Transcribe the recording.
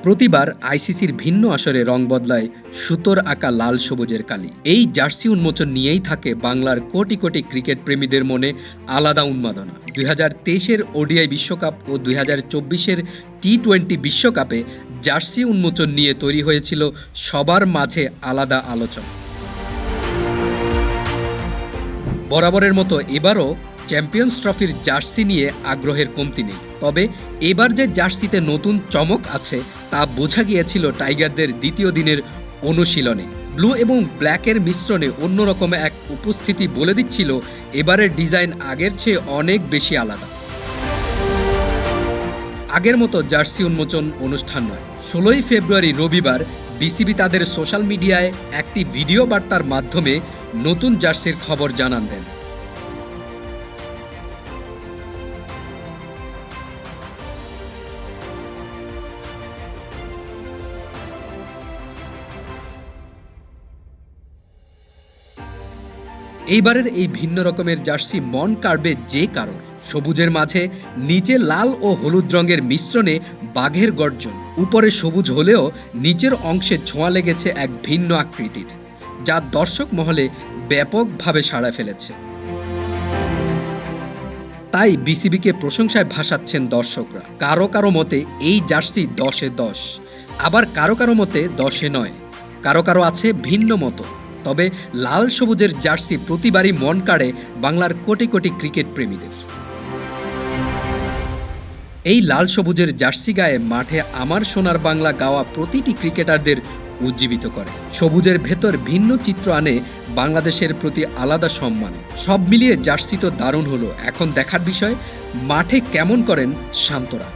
প্রতিবার আইসিসির ভিন্ন আসরে রং বদলায় সুতোর আঁকা লাল সবুজের কালি। এই জার্সি উন্মোচন নিয়েই থাকে বাংলার কোটি কোটি ক্রিকেট প্রেমীদের মনে আলাদা উন্মাদনা। 2023-এর ওডিআই বিশ্বকাপ ও 2024-এর টি-20 বিশ্বকাপে জার্সি উন্মোচন নিয়ে তৈরি হয়েছিল সবার মাঝে আলাদা আলোচনা। বরাবরের মতো এবারও চ্যাম্পিয়ন্স ট্রফির জার্সি নিয়ে আগ্রহের কমতি নেই। তবে এবার যে জার্সিতে নতুন চমক আছে তা বোঝা গিয়েছিল টাইগারদের দ্বিতীয় দিনের অনুশীলনে। ব্লু এবং ব্ল্যাকের মিশ্রণে অন্যরকম এক উপস্থিতি বলে দিচ্ছিল এবারের ডিজাইন আগের চেয়ে অনেক বেশি আলাদা। আগের মতো জার্সি উন্মোচন অনুষ্ঠান নয়। 16ই ফেব্রুয়ারি রবিবার বিসিবি তাদের সোশ্যাল মিডিয়ায় একটি ভিডিও বার্তার মাধ্যমে নতুন জার্সির খবর জানান দেন। এইবারের এই ভিন্ন রকমের জার্সি মন কাড়বে যে কারোর। সবুজের মাঝে নিচে লাল ও হলুদ রঙের মিশ্রণে বাঘের গর্জন। উপরে সবুজ হলেও নিচের অংশে ছোঁয়া লেগেছে এক ভিন্ন আকৃতির, যা দর্শক মহলে ব্যাপকভাবে সাড়া ফেলেছে। তাই বিসিবিকে প্রশংসায় ভাসাচ্ছেন দর্শকরা। কারো কারো মতে এই জার্সি 10-এ 10, আবার কারো কারো মতে 10-এ 9, কারো কারো আছে ভিন্ন মতো। তবে লাল সবুজের জার্সি প্রতিবারই মন কাড়ে বাংলার কোটি কোটি ক্রিকেট প্রেমীদের। এই লাল সবুজের জার্সি গায়ে মাঠে আমার সোনার বাংলা গাওয়া প্রতিটি ক্রিকেটারদের উজ্জীবিত করে। সবুজের ভেতর ভিন্ন চিত্র আনে বাংলাদেশের প্রতি আলাদা সম্মান। সব মিলিয়ে জার্সি তো দারুণ হলো। এখন দেখার বিষয় মাঠে কেমন করেন শান্তরা।